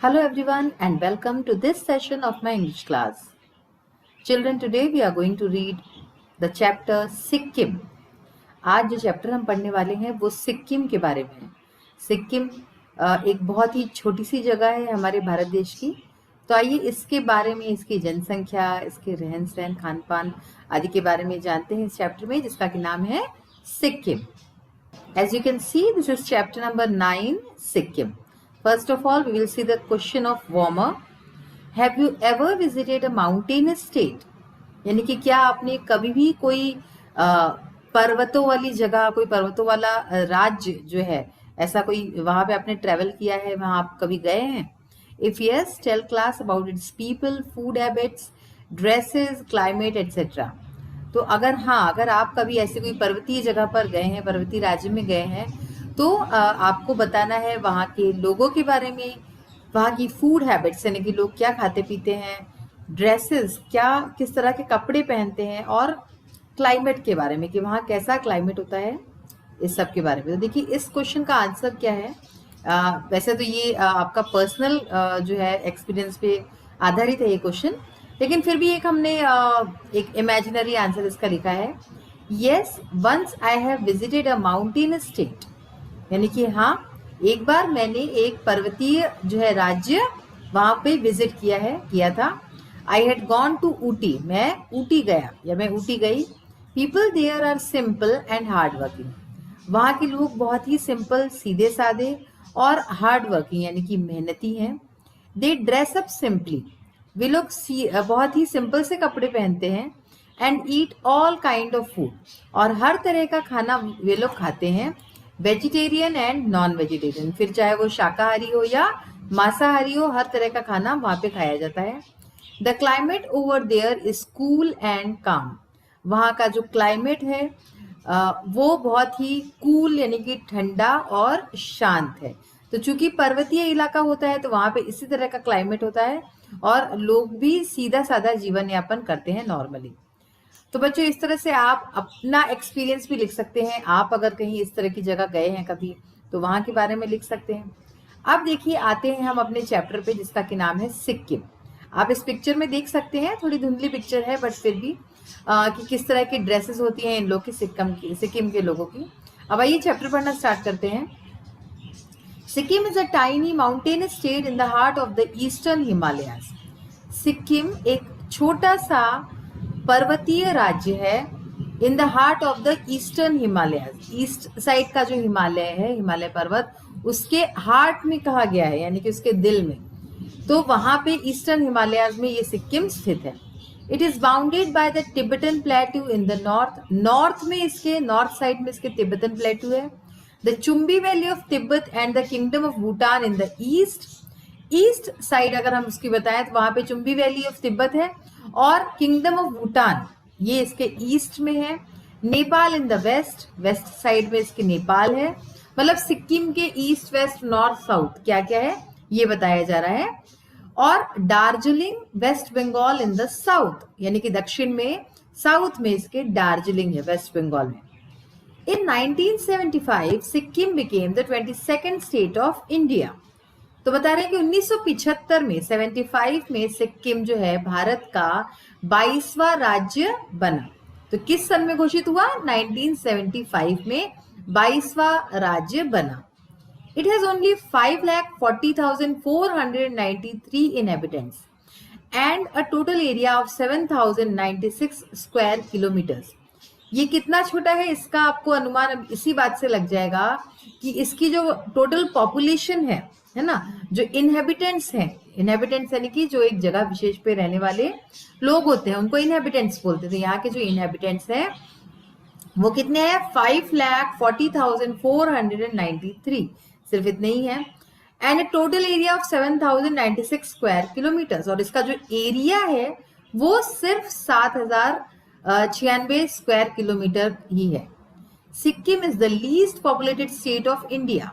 Hello everyone and welcome to this session of my English class. Children, today we are going to read the chapter Sikkim. आज जो chapter हम पढ़ने वाले हैं वो सिक्किम के बारे में है। सिक्किम एक बहुत ही छोटी सी जगह है हमारे भारत देश की। तो आइए इसके बारे में, इसकी जनसंख्या, इसके रहन सहन, खान पान आदि के बारे में जानते हैं इस चैप्टर में, जिसका कि नाम है Sikkim. As you can see, this is chapter number 9, Sikkim. First of all, we will see the question of warmer. Have you ever visited a mountainous state? यानी कि क्या आपने कभी भी कोई पर्वतों वाली जगह, कोई पर्वतों वाला राज्य जो है, ऐसा कोई वहां पे आपने ट्रेवल किया है, वहां आप कभी गए हैं? If yes, tell class about its people, food habits, dresses, climate, etc. तो अगर आप कभी ऐसी कोई पर्वतीय जगह पर गए हैं, पर्वतीय राज्य में गए हैं, तो आपको बताना है वहाँ के लोगों के बारे में, वहाँ की फूड हैबिट्स यानी कि लोग क्या खाते पीते हैं, ड्रेसेस किस तरह के कपड़े पहनते हैं, और क्लाइमेट के बारे में कि वहाँ कैसा क्लाइमेट होता है, इस सब के बारे में। तो देखिए इस क्वेश्चन का आंसर क्या है। वैसे तो ये आपका पर्सनल जो है एक्सपीरियंस पे आधारित है ये क्वेश्चन, लेकिन फिर भी हमने एक इमेजिनरी आंसर इसका लिखा है। Yes, once I have visited a mountainous state, यानी कि हाँ, एक बार मैंने एक पर्वतीय जो है राज्य वहां पे विजिट किया था। I had gone to Ooty, मैं ऊटी गया या मैं ऊटी गई। People there are simple and hard working, वहाँ के लोग बहुत ही सिंपल, सीधे साधे और हार्ड वर्किंग यानी कि मेहनती हैं। दे ड्रेस अप सिंपली, वे लोग बहुत ही सिंपल से कपड़े पहनते हैं। And eat all kind of food, और हर तरह का खाना वे लोग खाते हैं। वेजिटेरियन एंड नॉन वेजिटेरियन, फिर चाहे वो शाकाहारी हो या मांसाहारी हो, हर तरह का खाना वहाँ पे खाया जाता है। The climate over there is cool and calm, वहाँ का जो क्लाइमेट है वो बहुत ही कूल यानी कि ठंडा और शांत है। तो चूंकि पर्वतीय इलाका होता है तो वहाँ पे इसी तरह का क्लाइमेट होता है, और लोग भी सीधा साधा जीवन यापन करते हैं नॉर्मली। तो बच्चों इस तरह से आप अपना एक्सपीरियंस भी लिख सकते हैं। आप अगर कहीं इस तरह की जगह गए हैं कभी, तो वहां के बारे में लिख सकते हैं। अब देखिए आते हैं हम अपने चैप्टर पे, जिसका कि नाम है सिक्किम। आप इस पिक्चर में देख सकते हैं, थोड़ी धुंधली पिक्चर है बट फिर भी कि किस तरह की ड्रेसेस होती हैं इन लोग की, सिक्किम के लोगों की। अब आइए चैप्टर पढ़ना स्टार्ट करते हैं। Sikkim is a tiny mountainous state in the heart of the eastern Himalayas. Sikkim एक छोटा सा पर्वतीय राज्य है in the heart of the eastern Himalayas. East side का जो हिमालय है, हिमालय पर्वत, उसके हार्ट में कहा गया है, यानी कि उसके दिल में। तो वहां पे ईस्टर्न हिमालयाज में ये सिक्किम स्थित है। It is bounded by the Tibetan plateau in the north में, इसके नॉर्थ साइड में इसके तिब्बतन प्लेट्यू है। The Chumbi valley of Tibet and the kingdom of Bhutan in the east side अगर हम उसकी बताएं तो वहां पे चुम्बी वैली ऑफ तिब्बत है, और किंगडम ऑफ भूटान ये इसके ईस्ट में है। Nepal in the west side में इसके नेपाल है। मतलब सिक्किम के ईस्ट, वेस्ट, नॉर्थ, साउथ क्या क्या है ये बताया जा रहा है। और Darjeeling West Bengal in the south, यानी कि दक्षिण में, साउथ में इसके दार्जिलिंग है, वेस्ट बंगाल में। In 1975, Sikkim became the 22nd state of India. तो बता रहे हैं कि 1975 में, 75 में सिक्किम जो है भारत का 22वां राज्य बना। तो किस सन में घोषित हुआ? 1975 में 22वां राज्य बना। It has only 5,40,493 inhabitants and a total area of 7,096 square kilometers. ये कितना छोटा है इसका आपको अनुमान इसी बात से लग जाएगा कि इसकी जो टोटल पॉपुलेशन है ना, जो इनहेबिटेंट्स हैं, इनहेबिटेंट्स यानी कि जो एक जगह विशेष पे रहने वाले लोग होते हैं उनको इनहेबिटेंट्स बोलते थे। यहाँ के जो इनहेबिटेंट्स हैं वो कितने हैं? 5,40,493, सिर्फ इतने ही है। And total area of 7,096 square kilometres, और इसका जो एरिया है वो सिर्फ 7,096 स्क्वायर किलोमीटर ही है। Sikkim is the least populated state of India.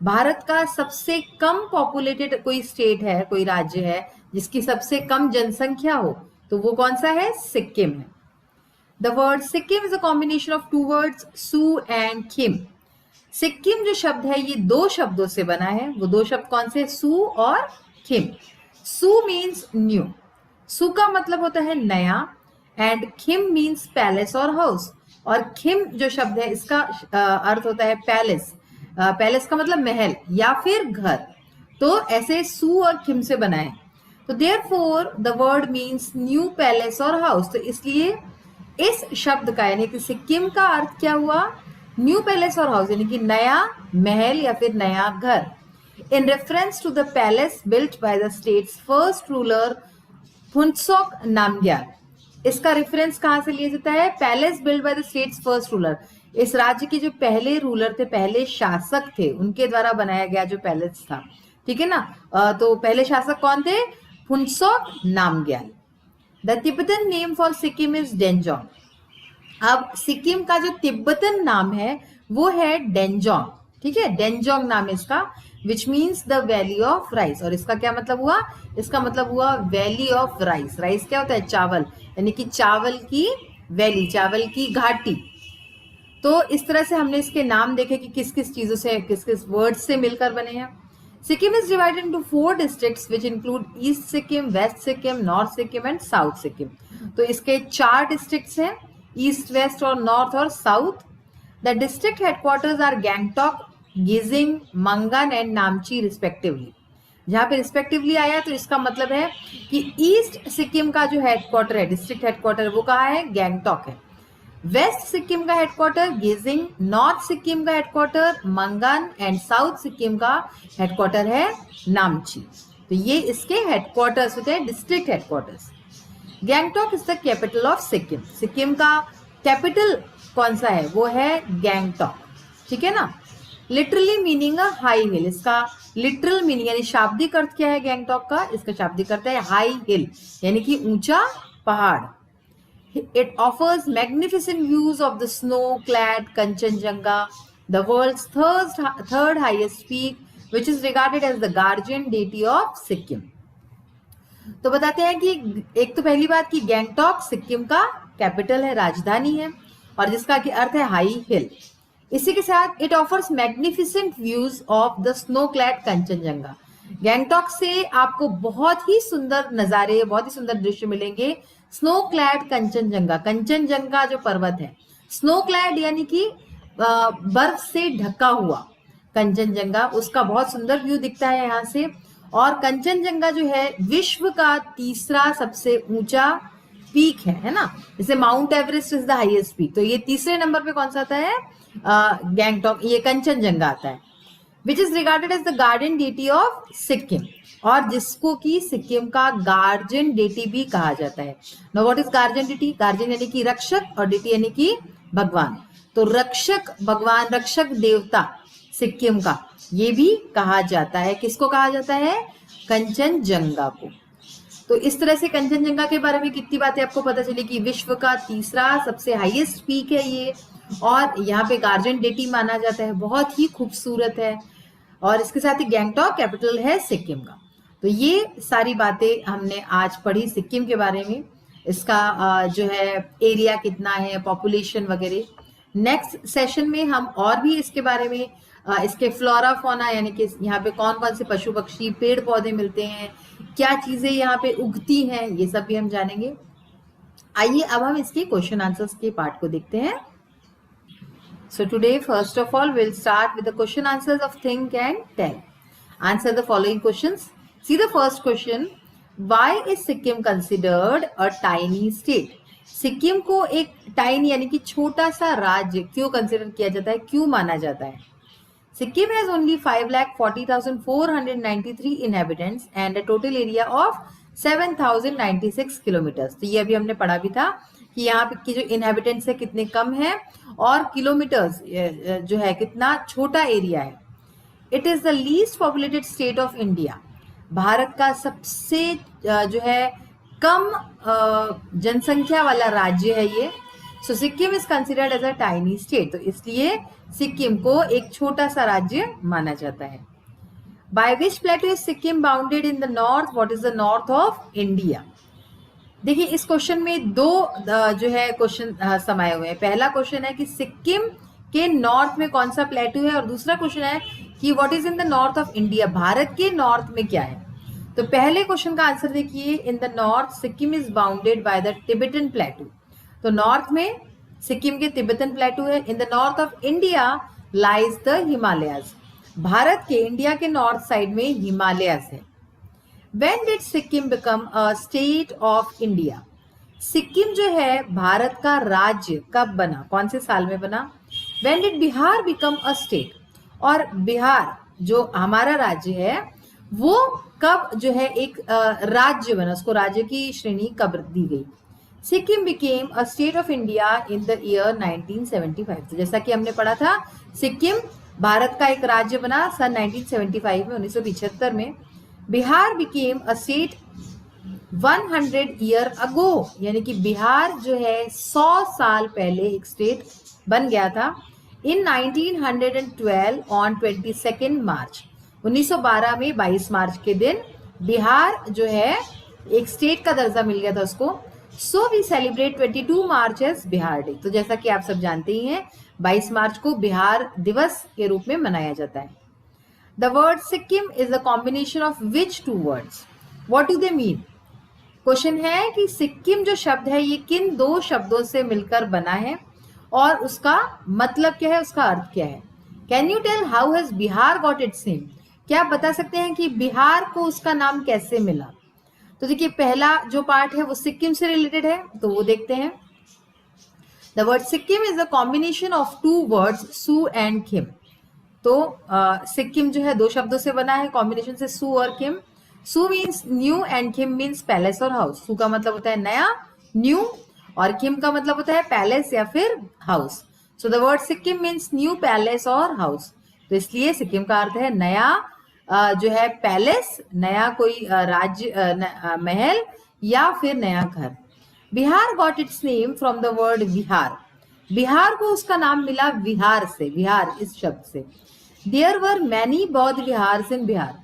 Bharat का सबसे कम पॉपुलेटेड कोई स्टेट है, कोई राज्य है जिसकी सबसे कम जनसंख्या हो, तो वो कौन सा है? सिक्किम है। The word Sikkim is a combination of two words, su and kim. Sikkim जो शब्द है ये दो शब्दों से बना है। वो दो शब्द कौन से? सू और खिम। सू मीन्स न्यू, सू का मतलब होता है नया, एंड खिम मीन्स पैलेस और हाउस। और खिम जो शब्द है इसका अर्थ होता है पैलेस। पैलेस का मतलब महल या फिर घर। तो ऐसे सू और खिम से बनाए। तो therefore the word means new palace और हाउस। तो इसलिए इस शब्द का यानी कि सिक्किम का अर्थ क्या हुआ? न्यू पैलेस और हाउस, यानी कि नया महल या फिर नया घर। In reference to the palace built by the state's first ruler Phuntsog Namgyal. इसका रेफरेंस कहां से लिया जाता है? Palace built by the state's first ruler. इस राज्य के जो पहले रूलर थे, पहले शासक थे, उनके द्वारा बनाया गया जो पैलेस था, ठीक है ना। तो पहले शासक कौन थे? Phuntsog Namgyal. The Tibetan name for Sikkim is Denzong. अब सिक्किम का जो तिब्बतन नाम है वो है डेंजोंग, ठीक है, डेंजोंग नाम है इसका, which means the valley of rice. और इसका क्या मतलब हुआ? इसका मतलब हुआ वैली ऑफ राइस। राइस क्या होता है? चावल, यानी कि चावल की वैली, चावल की घाटी। तो इस तरह से हमने इसके नाम देखे कि किस किस चीजों से, किस किस वर्ड से मिलकर बने हैं। Sikkim is divided into 4 districts which include east Sikkim, west Sikkim, north Sikkim and south Sikkim. तो इसके 4 डिस्ट्रिक्ट्स हैं, ईस्ट, वेस्ट और नॉर्थ और south. The district headquarters are Gangtok, Geyzing, Mangan and Namchi respectively. जहां पे रिस्पेक्टिवली आया तो इसका मतलब है कि ईस्ट सिक्किम का जो हेडक्वार्टर है, डिस्ट्रिक्ट हेडक्वार्टर, वो कहाँ है? गैंगटॉक है। वेस्ट सिक्किम का हेडक्वार्टर गेजिंग, नॉर्थ सिक्किम का headquarter Mangan and south Sikkim का हेडक्वार्टर है नामची। तो ये इसके हेडक्वार्टर्स होते हैं, district headquarters. Gangtok is the capital of Sikkim. Sikkim का कैपिटल कौन सा है? वो है गैंगटॉक, ठीक है ना। Literally meaning a high heel. इसका लिटरल मीनिंग यानी शाब्दिक अर्थ क्या है गैंगटॉक का? इसका शाब्दिक अर्थ है हाई हिल, यानी कि ऊंचा पहाड़। It offers magnificent views of the snow-clad Kanchenjunga, the world's third highest peak, which is regarded as the guardian deity of Sikkim. तो बताते हैं कि एक तो पहली बात कि गैंगटॉक सिक्किम का कैपिटल है, राजधानी है, और जिसका कि अर्थ है हाई हिल। इसी के साथ it offers magnificent views of the snow clad Kanchenjunga. Gangtok से आपको बहुत ही सुंदर नजारे, बहुत ही सुंदर दृश्य मिलेंगे स्नो क्लैड कंचनजंगा। कंचनजंगा जो पर्वत है, स्नो क्लैड यानी कि बर्फ से ढका हुआ कंचनजंगा, उसका बहुत सुंदर व्यू दिखता है यहाँ से। और कंचनजंगा जो है विश्व का तीसरा सबसे ऊंचा पीक है ना। जैसे mount Everest is the highest peak, तो ये तीसरे नंबर पे कौन सा आता है? गैंगटॉक, ये कंचनजंगा आता है। Which is regarded as the guardian deity of Sikkim, और जिसको कि सिक्किम का गार्जियन डेटी भी कहा जाता है। Know what is guardian deity? Guardian यानी कि रक्षक और डेटी यानी कि भगवान। तो रक्षक भगवान, रक्षक देवता सिक्किम का, ये भी कहा जाता है। किसको कहा जाता है? कंचनजंगा को। तो इस तरह से कंचनजंगा के बारे में कितनी बातें आपको पता चली कि विश्व का तीसरा सबसे हाईएस्ट पीक है ये, और यहाँ पे गार्जियन डेटी माना जाता है, बहुत ही खूबसूरत है। और इसके साथ ही गैंगटॉक कैपिटल है सिक्किम का। तो ये सारी बातें हमने आज पढ़ी सिक्किम के बारे में, इसका जो है एरिया कितना है, पॉपुलेशन वगैरह। नेक्स्ट सेशन में हम और भी इसके बारे में, इसके फ्लोरा फौना यानी कि यहाँ पे कौन कौन से पशु पक्षी, पेड़ पौधे मिलते हैं, क्या चीजें यहाँ पे उगती हैं, ये सब भी हम जानेंगे। आइए अब हम इसके क्वेश्चन आंसर्स के पार्ट को देखते हैं। So today, first of all, we'll start with the question answers of think and tell. Answer the following questions. See the first question. Why is Sikkim considered a tiny state? Sikkim को एक tiny यानी कि छोटा सा राज्य क्यों consider किया जाता है, क्यों माना जाता है? Sikkim has only 5,40,493 inhabitants and a total area of 7,096 kilometers. तो ये अभी हमने पढ़ा भी था कि यहाँ पे की जो इनहेबिटेंट्स है कितने कम है, और किलोमीटर्स जो है कितना छोटा एरिया है। It is the least populated state of India. Bharat का सबसे जो है कम जनसंख्या वाला राज्य है ये। So Sikkim is considered as a tiny state, तो इसलिए सिक्किम को एक छोटा सा राज्य माना जाता है। By which plateau is Sikkim bounded in the north? What is the north of India? देखिए इस क्वेश्चन में दो जो है क्वेश्चन समाये हुए हैं। पहला क्वेश्चन है कि सिक्किम के नॉर्थ में कौन सा प्लेटू है, और दूसरा क्वेश्चन है कि what is in the north of India, Bharat के नॉर्थ में क्या है। तो पहले क्वेश्चन का आंसर देखिए, इन the north Sikkim is bounded by the Tibetan प्लेटू। तो नॉर्थ में सिक्किम के तिब्बतन प्लेटू है। इन the north of India lies the Himalayas. Bharat के, इंडिया के नॉर्थ साइड में हिमालयस है। When did Sikkim become a state of India? Sikkim जो है भारत का राज्य कब बना, कौन से साल में बना? When did Bihar become a state? और बिहार जो हमारा राज्य है वो कब जो है एक राज्य बना, उसको राज्य की श्रेणी कब दी गई? Sikkim became a state of India in the year 1975। तो जैसा कि हमने पढ़ा था, सिक्किम भारत का एक राज्य बना सन 1975 में, 1975 में। Bihar became a state 100 year ago, यानी कि बिहार जो है 100 साल पहले एक स्टेट बन गया था। इन 1912 ऑन 22 मार्च, 1912 में 22 मार्च के दिन बिहार जो है एक स्टेट का दर्जा मिल गया था उसको। So we celebrate 22 March as Bihar day. तो जैसा कि आप सब जानते ही हैं, 22 मार्च को बिहार दिवस के रूप में मनाया जाता है। The word Sikkim is a combination of which two words? What do they mean? Question है कि सिक्किम जो शब्द है ये किन दो शब्दों से मिलकर बना है और उसका मतलब क्या है, उसका अर्थ क्या है? Can you tell how has Bihar got its name? क्या आप बता सकते हैं कि बिहार को उसका नाम कैसे मिला? तो देखिए, पहला जो पार्ट है वो सिक्किम से रिलेटेड है, तो वो देखते हैं। The word Sikkim is a combination of two words, Su and Kim। तो सिक्किम जो है दो शब्दों से बना है, कॉम्बिनेशन से, सू और kim. Su means new and kim means palace और हाउस। सू का मतलब होता है नया, न्यू, और किम का मतलब होता है पैलेस या फिर house. So the word Sikkim means new palace और हाउस। तो इसलिए सिक्किम का अर्थ है नया जो है पैलेस, नया कोई राज्य महल या फिर नया घर। Bihar got its name from the word vihar. Bihar को उसका नाम मिला विहार से, विहार इस शब्द से। देयर वर मैनी बौद्ध विहार इन बिहार।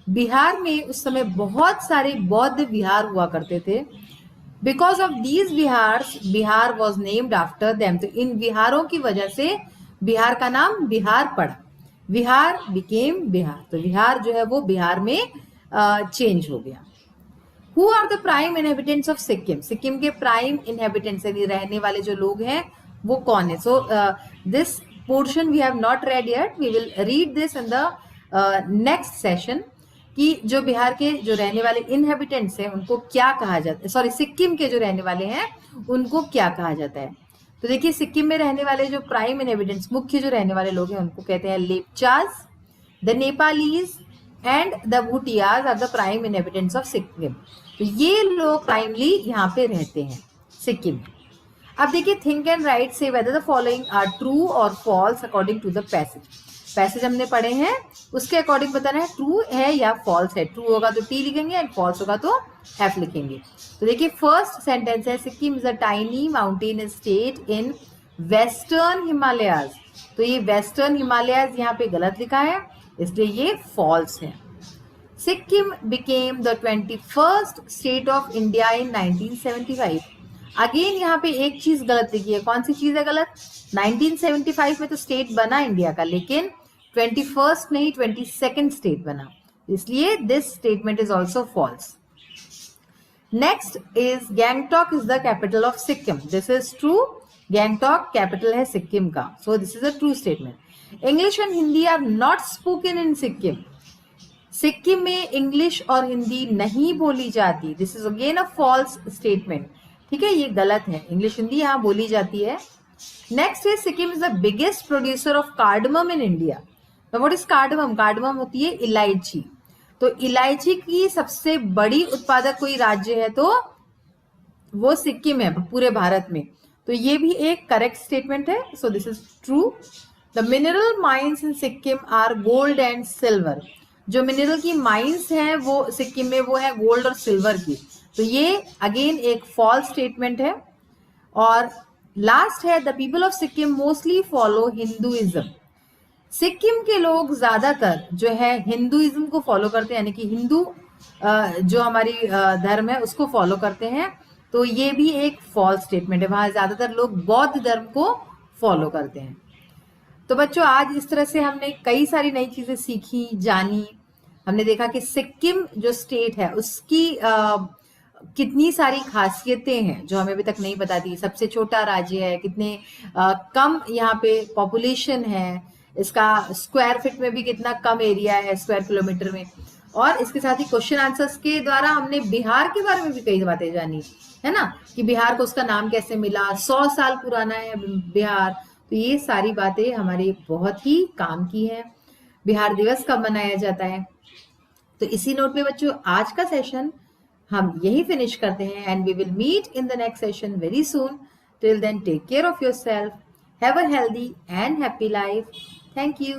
बिहार में उस समय बहुत सारे बौद्ध विहार हुआ करते थे। Because of these vihars Bihar was named after them. तो इन विहारों की वजह से बिहार का नाम बिहार पड़ा। विहार बिकेम बिहार। तो बिहार जो है वो बिहार में चेंज हो गया। Who are the prime inhabitants of Sikkim. Sikkim के प्राइम इनहेबिटेंट्स यानी रहने वाले जो लोग हैं वो कौन है? So this portion we have not read yet, we will read this in the next session कि जो बिहार के जो रहने वाले इनहेबिटेंट्स हैं उनको क्या कहा जाता है, सॉरी सिक्किम के जो रहने वाले हैं उनको क्या कहा जाता है। तो देखिए, सिक्किम में रहने वाले जो प्राइम इनहेबिटेंट्स, मुख्य जो रहने वाले लोग हैं उनको कहते हैं Lepchas, the Nepalese and the Bhutias are the prime inhabitants of Sikkim. तो ये लोग प्राइमली यहाँ पे रहते हैं सिक्किम में। अब देखिए, थिंक एंड राइट से whether the following are true और false according to the passage. Passage हमने पढ़े हैं, उसके अकॉर्डिंग बताना है ट्रू है या फॉल्स है। ट्रू होगा तो टी लिखेंगे एंड फॉल्स होगा तो एफ लिखेंगे। तो देखिए, फर्स्ट सेंटेंस है Sikkim is a tiny mountain state in western Himalayas. तो ये वेस्टर्न हिमालयाज यहाँ पे गलत लिखा है, इसलिए ये फॉल्स है। Sikkim became the 21st state of India in 1975। Again यहाँ पे एक चीज गलत लिखी है। कौन सी चीज है गलत? 1975 में तो स्टेट बना इंडिया का, लेकिन 21st नहीं 22nd स्टेट बना, इसलिए this statement is also false. Next is Gangtok is the capital of Sikkim. This is true. Gangtok capital है सिक्किम का, so this is a true statement. English and Hindi are not spoken in Sikkim. Sikkim में English और हिंदी नहीं बोली जाती। This is again a false statement. ठीक है, ये गलत है, इंग्लिश हिंदी यहाँ बोली जाती है। नेक्स्ट है Sikkim is the biggest producer of cardamom in India. What is cardamom? Cardamom होती है इलायची। तो इलायची की सबसे बड़ी उत्पादक कोई राज्य है तो वो सिक्किम है पूरे भारत में। तो ये भी एक करेक्ट स्टेटमेंट है, so this is true. The mineral mines in Sikkim are gold and silver. जो मिनरल की माइंस हैं वो सिक्किम में वो है गोल्ड और सिल्वर की। तो ये अगेन एक फॉल्स स्टेटमेंट है। और लास्ट है the people of Sikkim mostly follow Hinduism. Sikkim के लोग ज्यादातर जो है हिंदुइज्म को फॉलो करते हैं, यानी कि हिंदू जो हमारी धर्म है उसको फॉलो करते हैं। तो ये भी एक फॉल्स स्टेटमेंट है, वहां ज्यादातर लोग बौद्ध धर्म को फॉलो करते हैं। तो बच्चों, आज इस तरह से हमने कई सारी नई चीजें सीखी, जानी। हमने देखा कि सिक्किम जो स्टेट है उसकी कितनी सारी खासियतें हैं जो हमें अभी तक नहीं पता थी। सबसे छोटा राज्य है, कितने कम यहाँ पे पॉपुलेशन है, इसका स्क्वायर फीट में भी कितना कम एरिया है स्क्वायर किलोमीटर में। और इसके साथ ही क्वेश्चन आंसर्स के द्वारा हमने बिहार के बारे में भी कई बातें जानी, है ना, कि बिहार को उसका नाम कैसे मिला, 100 साल पुराना है बिहार। तो ये सारी बातें हमारे बहुत ही काम की है। बिहार दिवस कब मनाया जाता है। तो इसी नोट पे बच्चों आज का सेशन हम यही फिनिश करते हैं, and we will meet in the next session very soon. Till then take care of yourself, have a healthy and happy life. Thank you.